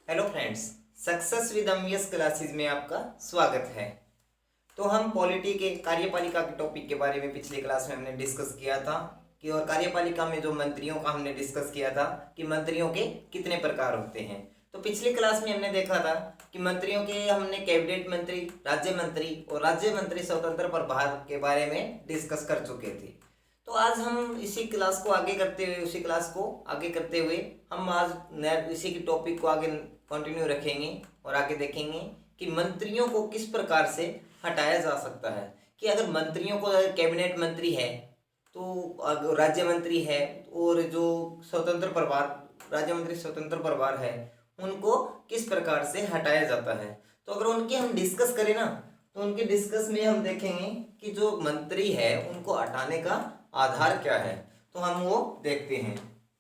Hello friends, success with MVS classes में आपका स्वागत है। तो हम पॉलिटी के कार्यपालिका के टॉपिक के बारे में पिछली क्लास में हमने डिस्कस किया था कि और कार्यपालिका में जो मंत्रियों का हमने डिस्कस किया था कि मंत्रियों के कितने प्रकार होते हैं। तो पिछली क्लास में हमने देखा था कि मंत्रियों के हमने कैबिनेट मंत्री, राज्य मंत्री स्वतंत्र प्रभार के बारे में डिस्कस कर चुके थे। तो आज हम इसी क्लास को आगे करते हुए हम आज इसी के टॉपिक को आगे कंटिन्यू रखेंगे और आगे देखेंगे कि मंत्रियों को किस प्रकार से हटाया जा सकता है। कि अगर मंत्रियों को, अगर कैबिनेट मंत्री है तो अगर राज्य मंत्री है और जो स्वतंत्र प्रभार, राज्य मंत्री स्वतंत्र प्रभार है, उनको किस प्रकार से हटाया जाता है। तो अगर उनके हम डिस्कस करें ना, तो उनके डिस्कस में हम देखेंगे कि जो मंत्री है उनको हटाने का आधार क्या है। तो हम वो देखते हैं।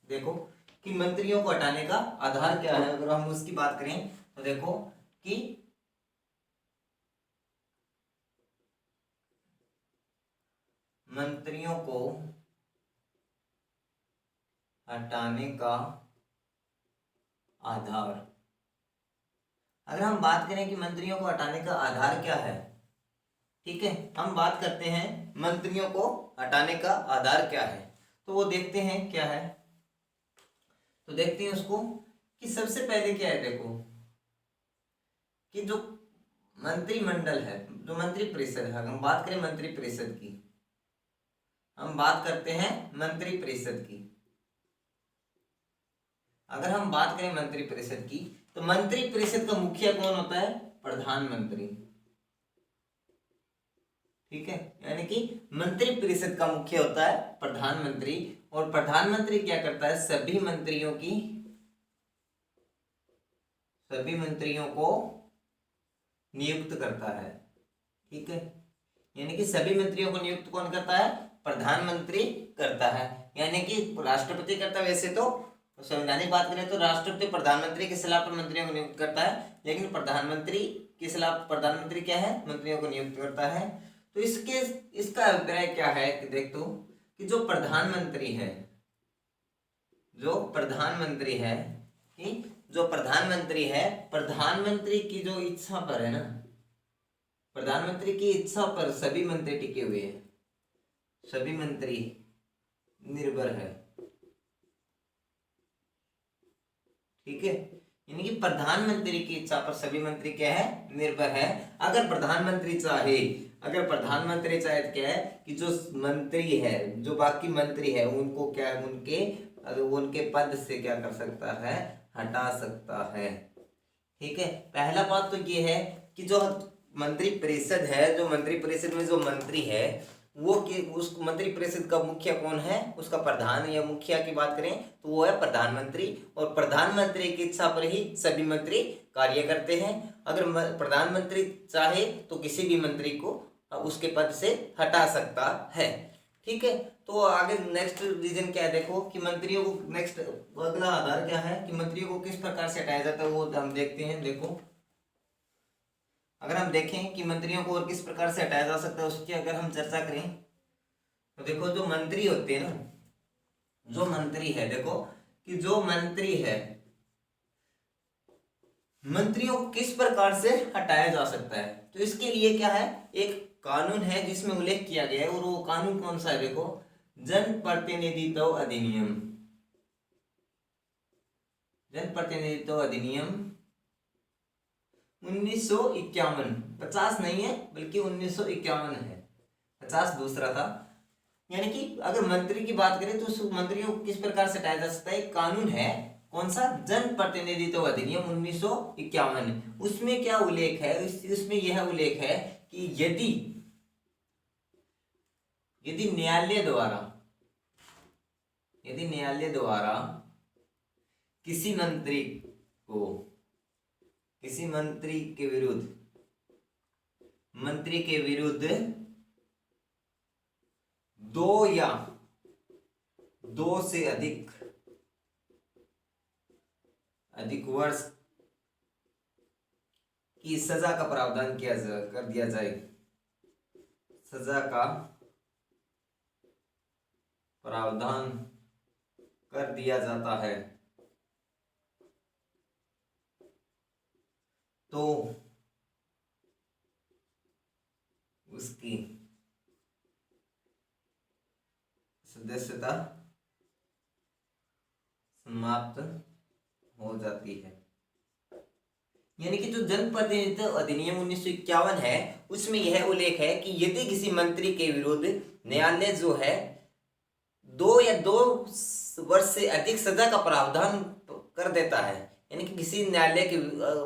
देखो कि मंत्रियों को हटाने का आधार क्या है। अगर हम उसकी बात करें तो देखो कि मंत्रियों को हटाने का आधार, अगर हम बात करें कि मंत्रियों को हटाने का आधार क्या है, ठीक है, हम बात करते हैं मंत्रियों को हटाने का आधार क्या है। तो वो देखते हैं क्या है। तो देखते हैं उसको कि सबसे पहले क्या है। देखो कि जो मंत्रिमंडल है, जो मंत्रिपरिषद है, हम बात करें मंत्रिपरिषद की, हम बात करते हैं मंत्रिपरिषद की। अगर हम बात करें मंत्रिपरिषद की, तो मंत्रिपरिषद का मुखिया कौन होता है? प्रधानमंत्री। ठीक है, यानी कि मंत्रिपरिषद का मुखिया होता है प्रधानमंत्री। और प्रधानमंत्री क्या करता है? सभी मंत्रियों को नियुक्त करता है। ठीक है, यानी कि सभी मंत्रियों को नियुक्त कौन करता है? प्रधानमंत्री करता है। यानी कि राष्ट्रपति करता है। वैसे तो संवैधानिक बात करें तो राष्ट्रपति प्रधानमंत्री के सलाह पर मंत्रियों को नियुक्त करता है, लेकिन प्रधानमंत्री की सलाह, प्रधानमंत्री क्या है? मंत्रियों को नियुक्त करता है। तो इसका अभिप्राय क्या है कि देख तो कि जो प्रधानमंत्री है, कि जो प्रधानमंत्री है, प्रधानमंत्री की जो इच्छा पर है ना, प्रधानमंत्री की इच्छा पर सभी मंत्री टिके हुए हैं, सभी मंत्री निर्भर है। ठीक है, यानी कि प्रधानमंत्री की इच्छा पर सभी मंत्री क्या है? निर्भर है। अगर प्रधानमंत्री चाहे, तो क्या है कि जो मंत्री है, जो बाकी मंत्री है, उनको क्या है, उनके पद से क्या कर सकता है? हटा सकता है। ठीक है, पहला बात तो ये है कि जो मंत्रिपरिषद है, जो मंत्रिपरिषद में जो मंत्री है, वो कि उस मंत्रिपरिषद का मुखिया कौन है? उसका प्रधान या मुखिया की बात करें तो वो है प्रधानमंत्री। और प्रधानमंत्री की इच्छा पर ही सभी मंत्री कार्य करते हैं। अगर प्रधानमंत्री चाहे तो किसी भी मंत्री को उसके पद से हटा सकता है। ठीक है, तो आगे नेक्स्ट रीजन क्या है। देखो कि मंत्रियों को, नेक्स्ट अगला आधार क्या है कि मंत्रियों को किस प्रकार से हटाया जाता है, वो हम देखते हैं। देखो अगर हम देखें कि मंत्रियों को और किस प्रकार से हटाया जा सकता है, उसकी अगर हम चर्चा करें तो देखो जो मंत्री होते हैं ना, जो मंत्री है, देखो कि जो मंत्री है, मंत्रियों को किस प्रकार से हटाया जा सकता है। तो इसके लिए क्या है, एक कानून है जिसमें उल्लेख किया गया है। और वो कानून कौन सा है? देखो, जनप्रतिनिधित्व अधिनियम, जनप्रतिनिधित्व अधिनियम 1951। 50 नहीं है बल्कि 1951 है, 50 दूसरा था। यानी कि अगर मंत्री की बात करें तो उस मंत्रियों को किस प्रकार से हटाया जा सकता है? एक कानून है, कौन सा? जन प्रतिनिधित्व अधिनियम 1951। उसमें क्या उल्लेख है? उसमें यह उल्लेख है कि यदि यदि न्यायालय द्वारा यदि न्यायालय द्वारा किसी मंत्री को, किसी मंत्री के विरुद्ध दो या दो से अधिक वर्ष की सजा का प्रावधान कर दिया जाए, सजा का प्रावधान कर दिया जाता है, तो उसकी सदस्यता समाप्त हो जाती है। यानी कि जो जनप्रतिनिधित्व अधिनियम 1951 है उसमें यह उल्लेख है कि यदि किसी मंत्री के विरुद्ध न्यायालय जो है 2 वर्ष से अधिक सजा का प्रावधान कर देता है, यानी कि किसी न्यायालय के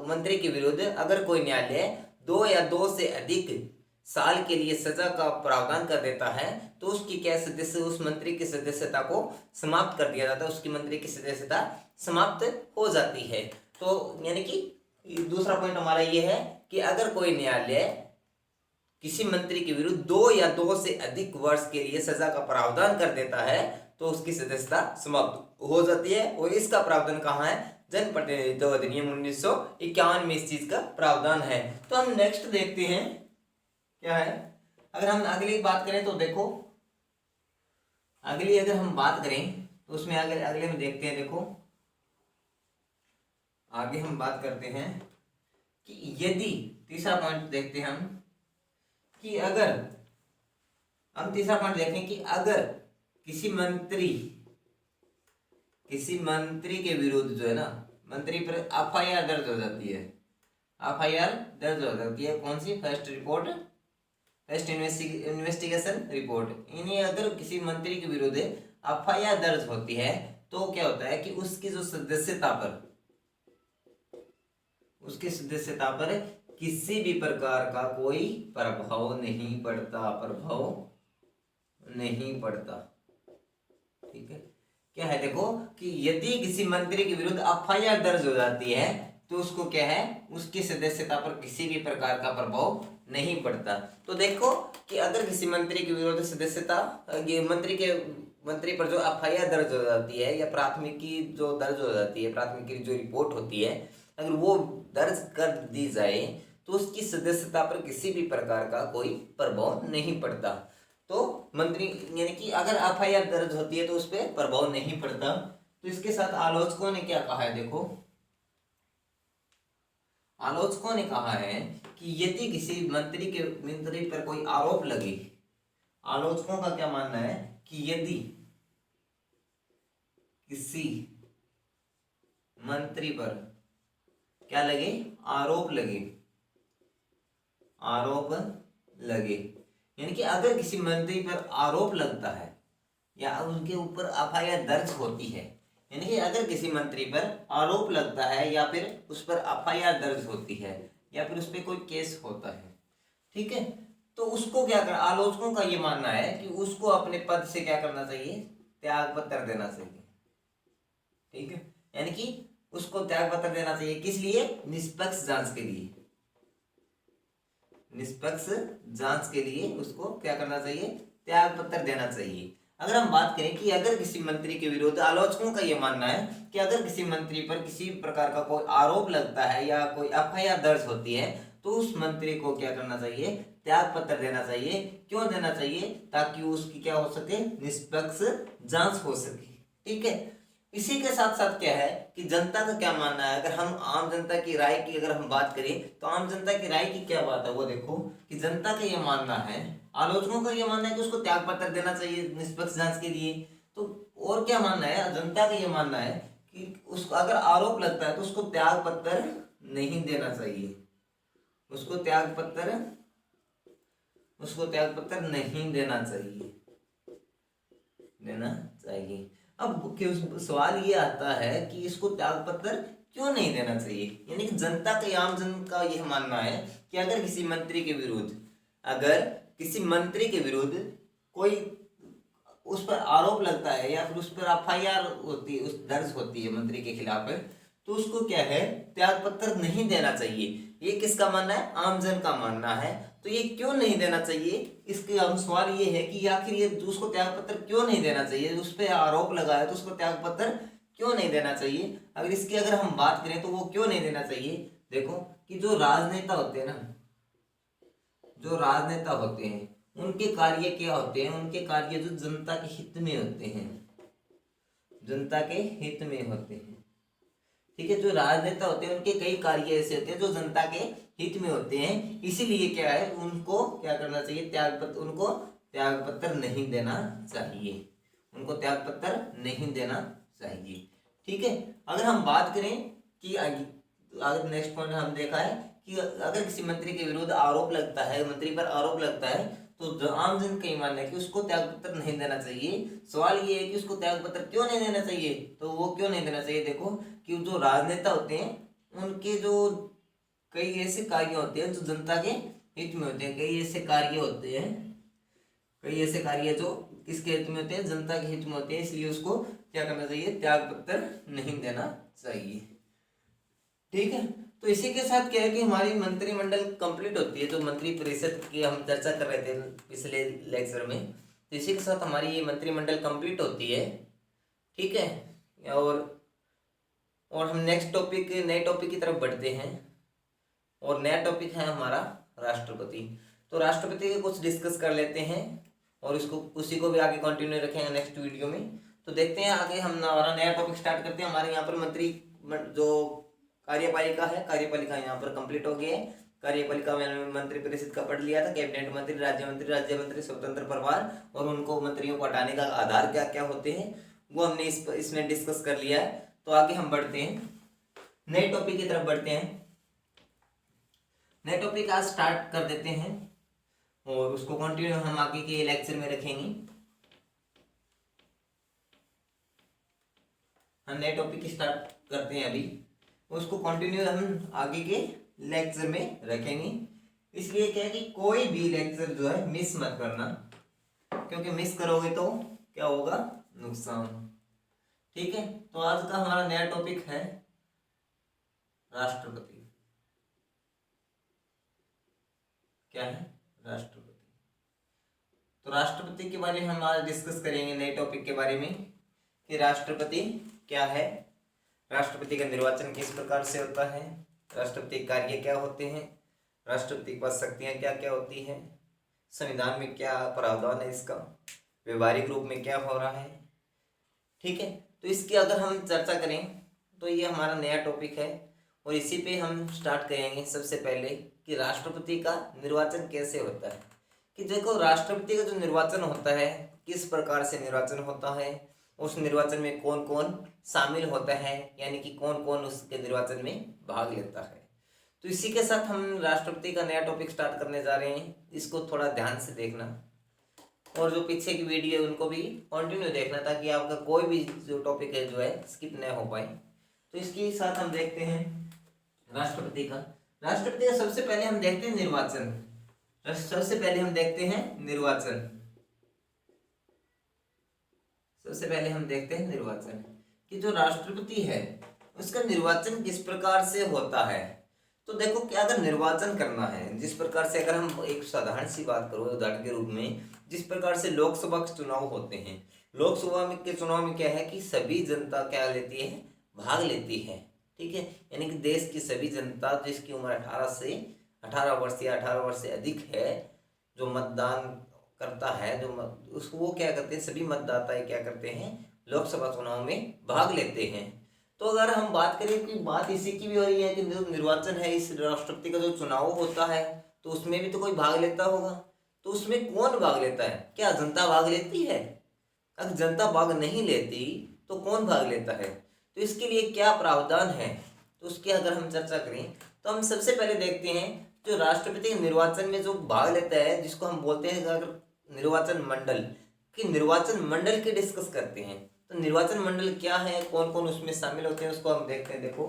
मंत्री के विरुद्ध अगर कोई न्यायालय 2 से अधिक साल के लिए सजा का प्रावधान कर देता है तो उसकी क्या सदस्य उस मंत्री की सदस्यता को समाप्त कर दिया जाता है, उसकी मंत्री की सदस्यता समाप्त हो जाती है। तो यानी कि दूसरा पॉइंट हमारा ये है कि अगर कोई न्यायालय किसी मंत्री के विरुद्ध 2 से अधिक वर्ष के लिए सजा का प्रावधान कर देता है तो उसकी सदस्यता समाप्त हो जाती है। और इसका प्रावधान कहाँ है? जनप्रतिनिधित्व अधिनियम 1951 में इस चीज का प्रावधान है। तो हम नेक्स्ट देखते हैं क्या है। अगर हम अगली बात करें तो देखो, अगली अगर हम बात करें तो उसमें अगले में देखते हैं। देखो आगे हम बात करते हैं कि यदि तीसरा पॉइंट देखते हैं हम कि अगर हम तीसरा पॉइंट देखें कि अगर किसी मंत्री के विरुद्ध जो है ना, मंत्री पर एफआईआर दर्ज हो जाती है, एफआईआर दर्ज हो जाती है। कौन सी? First investigation report. यानी अगर किसी मंत्री के विरुद्ध एफआईआर दर्ज होती है तो क्या होता है कि उसकी सदस्यता पर किसी भी प्रकार का कोई प्रभाव नहीं पड़ता। ठीक है, क्या है? देखो कि यदि किसी मंत्री के विरुद्ध एफआईआर दर्ज हो जाती है तो उसको क्या है, उसकी सदस्यता पर किसी भी प्रकार का प्रभाव नहीं पड़ता। तो देखो कि अगर किसी मंत्री के विरुद्ध सदस्यता मंत्री पर जो एफआईआर दर्ज हो जाती है या प्राथमिकी जो दर्ज हो जाती है, प्राथमिकी जो रिपोर्ट होती है, अगर वो दर्ज कर दी जाए तो उसकी सदस्यता पर किसी भी प्रकार का कोई प्रभाव नहीं पड़ता। तो मंत्री यानी कि अगर एफआईआर दर्ज होती है तो उस पर प्रभाव नहीं पड़ता। तो इसके साथ आलोचकों ने क्या कहा है? देखो आलोचकों ने कहा है कि यदि किसी मंत्री पर कोई आरोप लगे, आलोचकों का क्या मानना है कि यदि किसी मंत्री पर क्या लगे? आरोप लगे, यानी कि अगर किसी मंत्री पर आरोप लगता है या उनके ऊपर एफआईआर दर्ज होती है, यानी कि अगर किसी मंत्री पर आरोप लगता है या फिर उस पर एफआईआर दर्ज होती है या फिर उस पर कोई केस होता है, ठीक है, तो उसको क्या कर, आलोचकों का ये मानना है कि उसको अपने पद से क्या करना चाहिए? त्याग पत्र देना चाहिए। ठीक है, यानी कि उसको त्याग पत्र देना चाहिए। किस लिए? निष्पक्ष जांच के लिए। निष्पक्ष जांच के लिए उसको क्या करना चाहिए? त्याग पत्र देना चाहिए। अगर हम बात करें कि अगर किसी मंत्री के विरुद्ध, आलोचकों का यह मानना है कि अगर किसी मंत्री पर किसी प्रकार का कोई आरोप लगता है या कोई एफआईआर दर्ज होती है तो उस मंत्री को क्या करना चाहिए? त्याग पत्र देना चाहिए। क्यों देना चाहिए? ताकि उसकी क्या हो सके? निष्पक्ष जांच हो सके। ठीक है, इसी के साथ साथ क्या है कि जनता का क्या मानना है। अगर हम आम जनता की राय की अगर हम बात करें तो आम जनता की राय की क्या बात है वो देखो कि जनता का ये मानना है, आलोचकों का ये मानना है कि उसको त्याग पत्र देना चाहिए निष्पक्ष जांच के लिए। तो और क्या मानना है? जनता का ये मानना है कि उसको अगर आरोप लगता है तो उसको त्याग पत्र नहीं देना चाहिए, उसको त्याग पत्र नहीं देना चाहिए। अब सवाल ये आता है कि इसको त्याग पत्र क्यों नहीं देना चाहिए? यानी कि जनता का, आम जन का यह मानना है कि अगर किसी मंत्री के विरुद्ध कोई उस पर आरोप लगता है या फिर उस पर एफआईआर होती है, दर्ज होती है मंत्री के खिलाफ, तो उसको क्या है? त्याग पत्र नहीं देना चाहिए। ये किसका मानना है? आम जन का मानना है। तो ये क्यों नहीं देना चाहिए? इसके हम सवाल ये है कि आखिर ये उसको त्याग पत्र क्यों नहीं देना चाहिए? उस पर आरोप लगा है तो उसको त्याग पत्र क्यों नहीं देना चाहिए? अगर हम बात करें तो वो क्यों नहीं देना चाहिए? देखो कि जो राजनेता होते हैं ना, उनके कार्य क्या होते हैं? उनके कार्य जो जनता के हित में होते हैं, ठीक है, जो राजनेता होते हैं उनके कई कार्य ऐसे होते हैं जो जनता के हित में होते हैं, इसीलिए क्या है, उनको क्या करना चाहिए, उनको त्याग पत्र नहीं देना चाहिए, उनको त्याग पत्र नहीं देना चाहिए। ठीक है, अगर हम बात करें कि अगर नेक्स्ट पॉइंट हम देखा है कि अगर किसी मंत्री के विरुद्ध आरोप लगता है, मंत्री पर आरोप लगता है, तो आम जन का ये मानना है कि उसको त्याग पत्र नहीं देना चाहिए। सवाल ये है कि उसको त्याग पत्र क्यों नहीं देना चाहिए, तो वो क्यों नहीं देना चाहिए, देखो कि जो राजनेता होते हैं उनके जो कई ऐसे कार्य होते हैं जो जनता के हित में होते हैं, कई ऐसे कार्य होते हैं, कई ऐसे कार्य जो किसके हित में होते हैं, जनता के हित में होते हैं, इसलिए उसको क्या करना चाहिए, त्याग पत्र नहीं देना चाहिए। ठीक है, तो इसी के साथ क्या है कि हमारी मंत्रिमंडल कंप्लीट होती है, जो मंत्री परिषद की हम चर्चा कर रहे थे पिछले लेक्चर में, तो इसी के साथ हमारी ये मंत्रिमंडल कंप्लीट होती है। ठीक है, और हम नेक्स्ट टॉपिक, नए टॉपिक की तरफ बढ़ते हैं, और नया टॉपिक है हमारा राष्ट्रपति। तो राष्ट्रपति के कुछ डिस्कस कर लेते हैं, और उसी को भी आगे कंटिन्यू रखेंगे नेक्स्ट वीडियो में। तो देखते हैं आगे हम हमारा नया टॉपिक स्टार्ट करते हैं। हमारे यहाँ पर मंत्री जो कार्यपालिका है, कार्यपालिका यहाँ पर कंप्लीट हो गई है। कार्यपालिका में मंत्री परिषद का पढ़ लिया था, कैबिनेट मंत्री, राज्य मंत्री, स्वतंत्र प्रभार, और उनको मंत्रियों को हटाने का आधार क्या क्या होते हैं वो हमने इसमें डिस्कस कर लिया है। तो आगे हम बढ़ते हैं, नए टॉपिक की तरफ बढ़ते हैं। नए टॉपिक आज स्टार्ट कर देते हैं, और उसको कंटिन्यू हम आगे के लेक्चर में रखेंगे। हम नए टॉपिक स्टार्ट करते हैं अभी, उसको कंटिन्यू हम आगे के लेक्चर में रखेंगे। इसलिए क्या है कि कोई भी लेक्चर जो है मिस मत करना, क्योंकि मिस करोगे तो क्या होगा, नुकसान। ठीक है, तो आज का हमारा नया टॉपिक है राष्ट्रपति। क्या है, राष्ट्रपति। तो राष्ट्रपति के बारे में हम आज डिस्कस करेंगे नए टॉपिक के बारे में कि राष्ट्रपति क्या है, राष्ट्रपति का निर्वाचन किस प्रकार से होता है, राष्ट्रपति के कार्य क्या होते हैं, राष्ट्रपति के पास शक्तियां क्या क्या होती हैं, संविधान में क्या प्रावधान है इसका, व्यवहारिक रूप में क्या हो रहा है। ठीक है, तो इसकी अगर हम चर्चा करें तो ये हमारा नया टॉपिक है, और इसी पे हम स्टार्ट करेंगे सबसे पहले कि राष्ट्रपति का निर्वाचन कैसे होता है। कि देखो, राष्ट्रपति का जो निर्वाचन होता है, किस प्रकार से निर्वाचन होता है, उस निर्वाचन में कौन कौन शामिल होता है, यानी कि कौन कौन उसके निर्वाचन में भाग लेता है। तो इसी के साथ हम राष्ट्रपति का नया टॉपिक स्टार्ट करने जा रहे हैं, इसको थोड़ा ध्यान से देखना, और जो पीछे की वीडियो है उनको भी कंटिन्यू देखना, ताकि आपका कोई भी जो टॉपिक है जो है स्किप न हो पाए। तो इसके साथ हम देखते हैं राष्ट्रपति का सबसे पहले हम देखते हैं निर्वाचन। सबसे पहले हम देखते हैं निर्वाचन कि जो राष्ट्रपति है उसका निर्वाचन किस प्रकार से होता है। तो देखो कि अगर निर्वाचन करना है, जिस प्रकार से, अगर हम एक साधारण सी बात करो उदाहरण के रूप में, जिस प्रकार से लोकसभा के चुनाव होते हैं, लोकसभा के चुनाव में क्या है कि सभी जनता क्या लेती है, भाग लेती है। ठीक है, यानी कि देश की सभी जनता जिसकी उम्र 18 वर्ष या 18 वर्ष से अधिक है, जो मतदान करता है, उसको वो क्या करते हैं, सभी मतदाता क्या करते हैं, लोकसभा चुनाव में भाग लेते हैं। तो अगर हम बात करें कि बात इसी की भी हो रही है कि जो निर्वाचन है, इस राष्ट्रपति का जो चुनाव होता है, तो उसमें भी तो कोई भाग लेता होगा। तो उसमें कौन भाग लेता है, क्या जनता भाग लेती है? अगर जनता भाग नहीं लेती तो कौन भाग लेता है? तो इसके लिए क्या प्रावधान है, तो उसकी अगर हम चर्चा करें तो हम सबसे पहले देखते हैं जो राष्ट्रपति के निर्वाचन में जो भाग लेता है, जिसको हम बोलते हैं अगर निर्वाचन मंडल, कि निर्वाचन मंडल की डिस्कस करते हैं। तो निर्वाचन मंडल क्या है, कौन कौन उसमें शामिल होते हैं, उसको हम देखते हैं। देखो,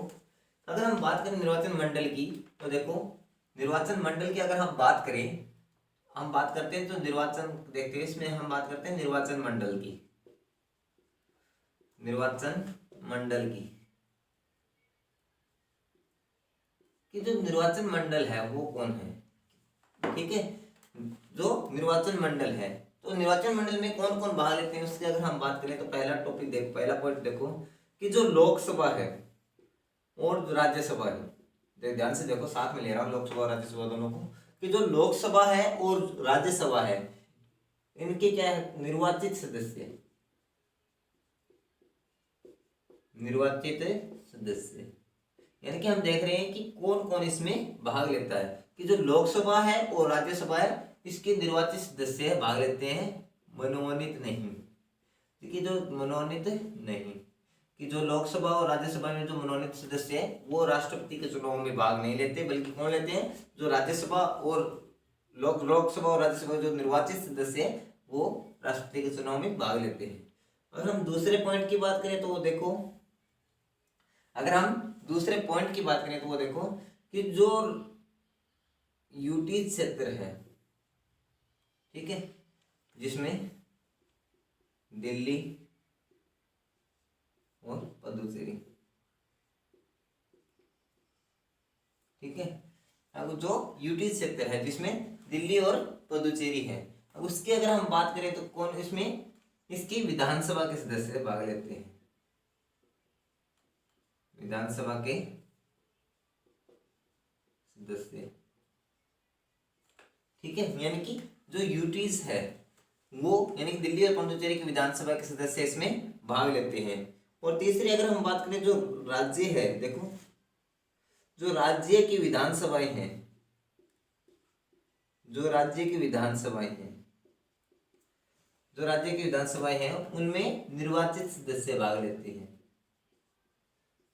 अगर हम बात करें निर्वाचन मंडल की, तो देखो निर्वाचन मंडल की अगर हम बात करते हैं तो निर्वाचन देखते हैं, इसमें हम बात करते हैं निर्वाचन मंडल की। कि जो निर्वाचन मंडल है वो कौन है। ठीक है, जो निर्वाचन मंडल है, तो निर्वाचन मंडल में कौन कौन भाग लेते हैं उसकी अगर हम बात करें तो पहला पॉइंट देखो कि जो लोकसभा है और जो राज्यसभा है, ध्यान से देखो, साथ में ले रहा हूँ लोकसभा और राज्यसभा दोनों को, कि जो लोकसभा है और राज्यसभा है, इनके क्या है, निर्वाचित निर्वाचित सदस्य, यानी कि हम देख रहे हैं कि कौन कौन इसमें भाग लेता है, कि जो लोकसभा है और राज्यसभा है इसके निर्वाचित सदस्य भाग लेते हैं, मनोनीत नहीं। कि जो मनोनीत नहीं, कि जो लोकसभा और राज्यसभा में जो मनोनीत सदस्य है वो राष्ट्रपति के चुनाव में भाग नहीं लेते, बल्कि कौन लेते हैं, जो राज्यसभा और लोकसभा और राज्यसभा जो निर्वाचित सदस्य है वो राष्ट्रपति के चुनाव में भाग लेते हैं। अगर हम दूसरे पॉइंट की बात करें तो वो देखो, अगर हम दूसरे पॉइंट की बात करें तो वो देखो कि जो यूटी क्षेत्र है, ठीक है, जिसमें दिल्ली और पुडुचेरी, ठीक है, अब जो यूटी क्षेत्र है जिसमें दिल्ली और पुडुचेरी है, अब उसकी अगर हम बात करें तो कौन इसमें, इसकी विधानसभा के सदस्य भाग लेते हैं, विधानसभा के सदस्य, ठीक है, यानी कि जो यूटीज है वो यानी कि दिल्ली और पुडुचेरी की विधानसभा के सदस्य इसमें भाग लेते हैं। और तीसरी अगर हम बात करें जो राज्य है, देखो जो राज्य की विधानसभाएं हैं, जो राज्य की विधानसभाएं हैं, जो राज्य की विधानसभाएं हैं उनमें निर्वाचित सदस्य भाग लेते हैं,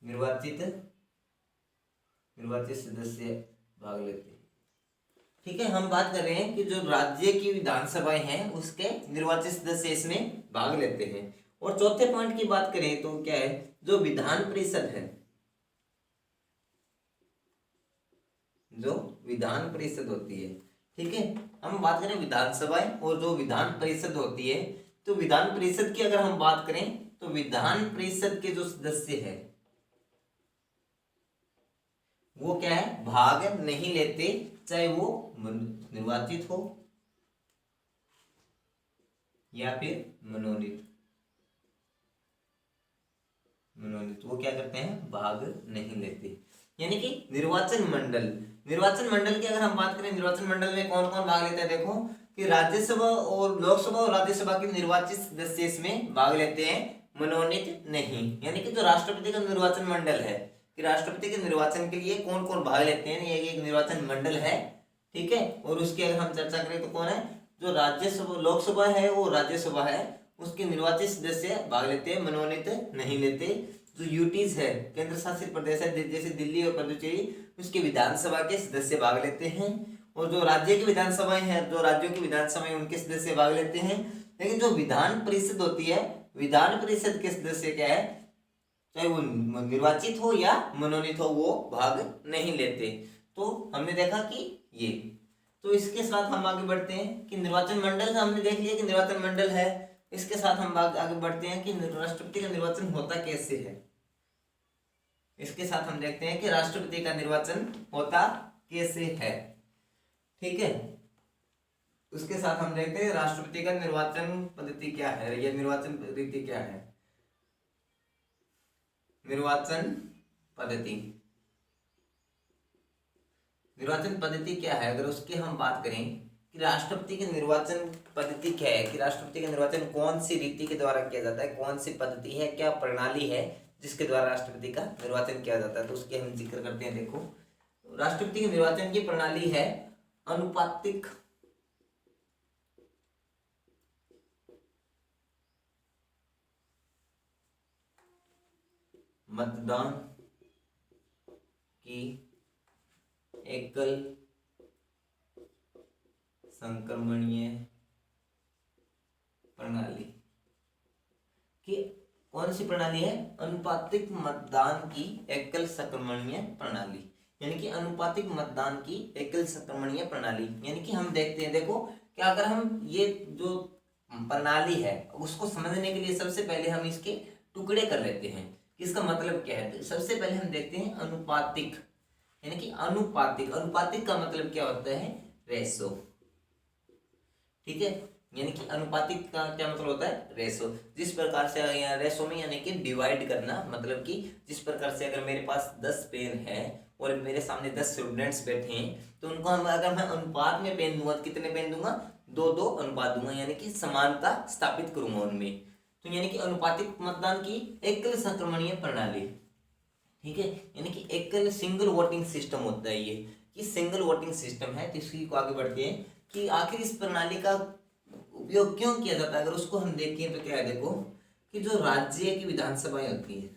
निर्वाचित सदस्य भाग लेते हैं, ठीक है। हम बात कर रहे हैं कि जो राज्य की विधानसभाएं हैं उसके निर्वाचित सदस्य इसमें भाग लेते हैं। और चौथे पॉइंट की बात करें तो क्या है, जो विधान परिषद है, जो विधान परिषद होती है, ठीक है, हम बात करें विधानसभाएं और जो विधान परिषद होती है, तो विधान परिषद की अगर हम बात करें तो विधान परिषद के जो सदस्य है वो क्या है, भाग नहीं लेते, चाहे वो निर्वाचित हो या फिर मनोनीत, वो क्या करते हैं, भाग नहीं लेते। यानी कि निर्वाचन मंडल की अगर हम बात करें, निर्वाचन मंडल में कौन कौन भाग लेता है, देखो कि राज्यसभा और लोकसभा और राज्यसभा के निर्वाचित सदस्य इसमें भाग लेते हैं, मनोनीत नहीं। यानी कि जो राष्ट्रपति का निर्वाचन मंडल है, कि राष्ट्रपति के निर्वाचन के लिए कौन कौन भाग लेते हैं, ये एक निर्वाचन मंडल है, ठीक है। और उसकी अगर हम चर्चा करें तो कौन है, जो राज्यसभा लोकसभा है और राज्यसभा है उसके निर्वाचित सदस्य भाग लेते हैं, मनोनीत नहीं लेते। जो यूटीज है, केंद्र शासित प्रदेश है, जैसे दिल्ली और पुडुचेरी, उसके विधानसभा के सदस्य भाग लेते हैं। और जो राज्य की विधानसभाएं हैं, जो राज्यों की विधानसभाएं उनके सदस्य भाग लेते हैं। लेकिन जो विधान परिषद होती है, विधान परिषद के सदस्य क्या है, चाहे वो निर्वाचित हो या मनोनीत हो, वो भाग नहीं लेते। तो हमने देखा कि ये, तो इसके साथ हम आगे बढ़ते हैं कि निर्वाचन मंडल हमने देख लिया कि निर्वाचन मंडल है। इसके साथ हम आगे बढ़ते हैं कि राष्ट्रपति का निर्वाचन होता कैसे है। इसके साथ हम देखते हैं कि राष्ट्रपति का निर्वाचन होता कैसे है, ठीक है। उसके साथ हम देखते हैं राष्ट्रपति का निर्वाचन पद्धति क्या है, या निर्वाचन रीति क्या है। निर्वाचन पद्धति क्या है, अगर उसकी हम बात करें कि राष्ट्रपति की निर्वाचन पद्धति क्या है, कि राष्ट्रपति का निर्वाचन कौन सी रीति के द्वारा किया जाता है, कौन सी पद्धति है, क्या प्रणाली है जिसके द्वारा राष्ट्रपति का निर्वाचन किया जाता है, तो उसके हम जिक्र करते हैं। देखो, राष्ट्रपति के निर्वाचन की प्रणाली है अनुपातिक मतदान की एकल संक्रमणीय प्रणाली। कि कौन सी प्रणाली है, अनुपातिक मतदान की एकल संक्रमणीय प्रणाली, यानी कि अनुपातिक मतदान की एकल संक्रमणीय प्रणाली। यानी कि हम देखते हैं, देखो कि अगर हम ये जो प्रणाली है उसको समझने के लिए सबसे पहले हम इसके टुकड़े कर लेते हैं। इसका मतलब क्या है, तो सबसे पहले हम देखते हैं अनुपातिक, यानी कि अनुपातिक का मतलब क्या होता है, रेशो, ठीक है। यानी कि अनुपातिक का क्या मतलब होता है, रेशो। जिस प्रकार से रेशो में यानी कि डिवाइड करना, मतलब कि जिस प्रकार से अगर मेरे पास 10 पेन है और मेरे सामने 10 स्टूडेंट्स बैठे हैं, तो उनको हम अगर मैं अनुपात में पेन दूंगा, कितने पेन दूंगा, 2-2 अनुपात दूंगा, यानी कि समानता स्थापित करूंगा उनमें। तो यानी कि अनुपातिक मतदान की एकल संक्रमणीय प्रणाली, ठीक है, यानी कि एकल सिंगल वोटिंग सिस्टम होता है ये सिंगल वोटिंग सिस्टम है। तो इसी को आगे बढ़ते हैं कि आखिर इस प्रणाली का उपयोग क्यों किया जाता है। अगर उसको हम देखें तो क्या है, देखो कि जो राज्य की विधानसभाएं होती है,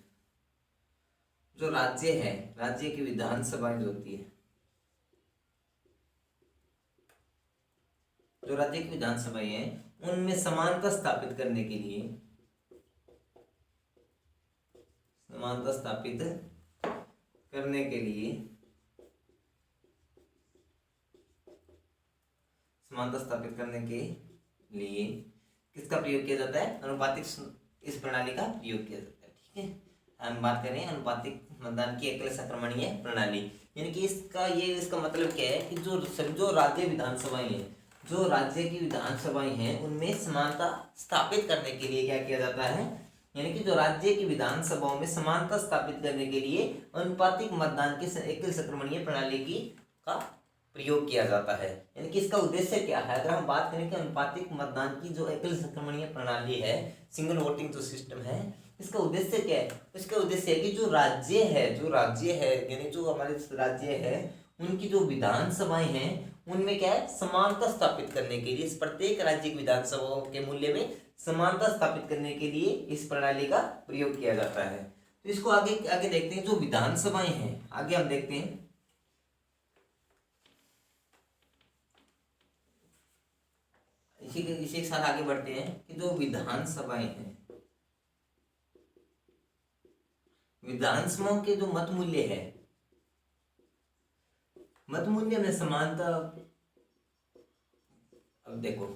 जो राज्य है, राज्य की विधानसभाएं जो होती है, जो राज्य की विधानसभाएं हैं उनमें समानता स्थापित करने के लिए, समानता स्थापित करने के लिए, समानता स्थापित करने के लिए किसका प्रयोग किया जाता है, अनुपातिक इस प्रणाली का प्रयोग किया जाता है। ठीक है, हम बात करें अनुपातिक मतदान की एकल संक्रमणीय प्रणाली, यानी कि इसका मतलब क्या है कि जो राज्य विधानसभाएं हैं, जो राज्य की विधानसभाएं हैं उनमें समानता स्थापित करने के लिए क्या किया जाता है, यानी कि जो राज्य की विधानसभाओं में समानता स्थापित करने के लिए अनुपातिक मतदान की एकल संक्रमणीय प्रणाली का प्रयोग किया जाता है। यानी कि इसका उद्देश्य क्या है, अगर हम बात करें कि अनुपातिक मतदान की जो एकल संक्रमणीय प्रणाली है, सिंगल वोटिंग जो सिस्टम है, इसका उद्देश्य क्या है, इसका उद्देश्य है कि जो राज्य है यानी जो हमारे राज्य है उनकी जो विधानसभाएं हैं उनमें क्या है, समानता स्थापित करने के लिए, इस प्रत्येक राज्य की विधानसभाओं के मूल्य में समानता स्थापित करने के लिए इस प्रणाली का प्रयोग किया जाता है। तो इसको आगे आगे देखते हैं, जो विधानसभाएं हैं, आगे हम देखते हैं इसी के साथ आगे बढ़ते हैं कि जो विधानसभाएं हैं, विधानसभाओं के जो मत मूल्य है, मत मूल्य में समानता, अब देखो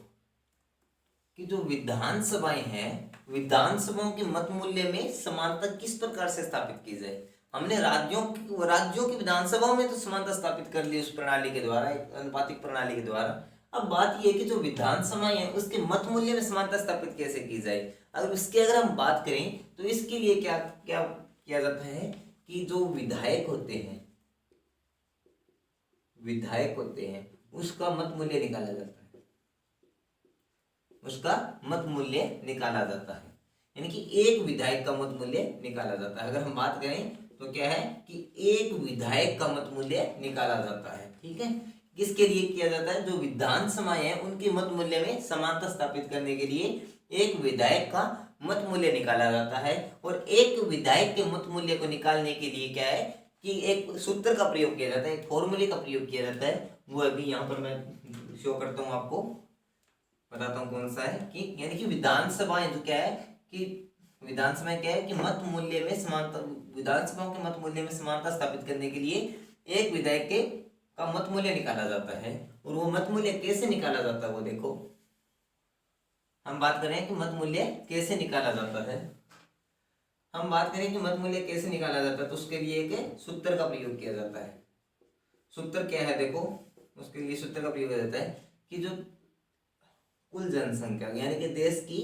कि जो विधानसभाएं हैं, विधानसभाओं के मत मूल्य में समानता किस प्रकार से स्थापित की जाए। हमने राज्यों की विधानसभाओं में तो समानता स्थापित कर ली उस प्रणाली के द्वारा, अनुपातिक प्रणाली के द्वारा। अब बात यह कि जो विधानसभाएं हैं उसके मत मूल्य में समानता स्थापित कैसे की जाए। अगर हम बात करें तो इसके लिए क्या क्या किया जाता है कि जो विधायक होते हैं उसका मत मूल्य निकाला जाता है, उसका मत मूल्य निकाला जाता है, यानी कि एक विधायक का मत मूल्य निकाला जाता है। अगर हम बात करें तो क्या है कि एक विधायक का मत मूल्य निकाला जाता है। ठीक है, किसके लिए किया जाता है, जो विधानसभाएं हैं उनके मत मूल्य में समानता स्थापित करने के लिए एक विधायक का मत मूल्य निकाला जाता है। और एक विधायक के मत मूल्य को निकालने के लिए क्या है कि एक सूत्र का प्रयोग किया जाता है, एक फॉर्मूले का प्रयोग किया जाता है। वो अभी यहाँ पर मैं शो करता हूँ, आपको बताता हूँ कौन सा है कि यानी कि विधानसभाएं जो क्या है कि विधानसभाएं क्या है कि मत मूल्य में समानता, विधानसभाओं के मत मूल्य में समानता स्थापित करने के लिए एक विधायक के का मत मूल्य निकाला जाता है। और वो मत मूल्य कैसे निकाला जाता है वो देखो, हम बात करें कि मत मूल्य कैसे निकाला जाता है, हम बात करें कि मत मूल्य कैसे निकाला जाता है तो उसके लिए एक सूत्र का प्रयोग किया जाता है। सूत्र क्या है देखो, उसके लिए सूत्र का प्रयोग किया जाता है कि जो कुल जनसंख्या यानी कि देश की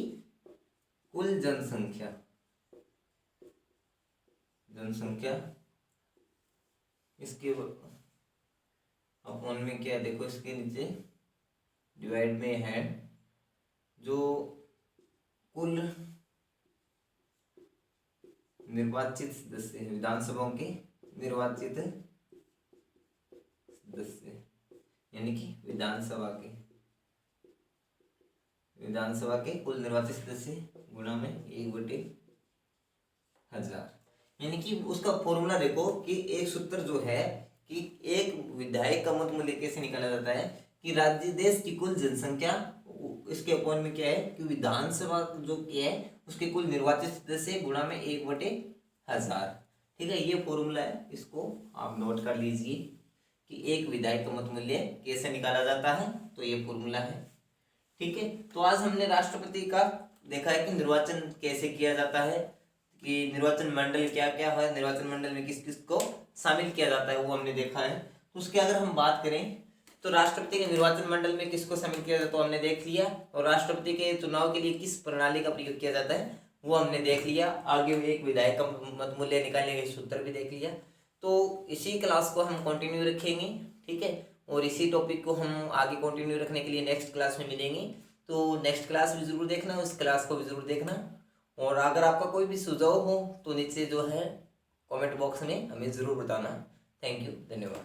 कुल जनसंख्या इसके अपॉन में क्या देखो, इसके नीचे डिवाइड में है जो कुल निर्वाचित सदस्य है, विधानसभाओं के निर्वाचित सदस्य, यानी कि विधानसभा के कुल निर्वाचित सदस्य गुणा में 1/1000, यानी कि उसका फॉर्मूला देखो कि एक सूत्र जो है कि एक विधायक का मत मूल्य कैसे निकाला जाता है कि राज्य देश की कुल जनसंख्या, इसके अपॉन में क्या है कि विधानसभा जो क्या है उसके कुल निर्वाचित सदस्य गुणा में 1/1000। ठीक है, ये फॉर्मूला है, इसको आप नोट कर लीजिए कि एक विधायक का मत मूल्य कैसे निकाला जाता है, तो ये फॉर्मूला है। ठीक है, तो आज हमने राष्ट्रपति का देखा है कि निर्वाचन कैसे किया जाता है, कि निर्वाचन मंडल क्या क्या है, निर्वाचन मंडल में किस किस को शामिल किया जाता है वो हमने देखा है। तो उसके अगर हम बात करें तो राष्ट्रपति के निर्वाचन मंडल में किसको शामिल किया जाता है तो हमने देख लिया, और राष्ट्रपति के चुनाव के लिए किस प्रणाली का प्रयोग किया जाता है वो हमने देख लिया। आगे एक विधायक का मत मूल्य निकालने के सूत्र भी देख लिया। तो इसी क्लास को हम कंटिन्यू रखेंगे, ठीक है, और इसी टॉपिक को हम आगे कंटिन्यू रखने के लिए नेक्स्ट क्लास में मिलेंगे। तो नेक्स्ट क्लास भी जरूर देखना, उस क्लास को भी जरूर देखना। और अगर आपका कोई भी सुझाव हो तो नीचे जो है कमेंट बॉक्स में हमें ज़रूर बताना। थैंक यू, धन्यवाद।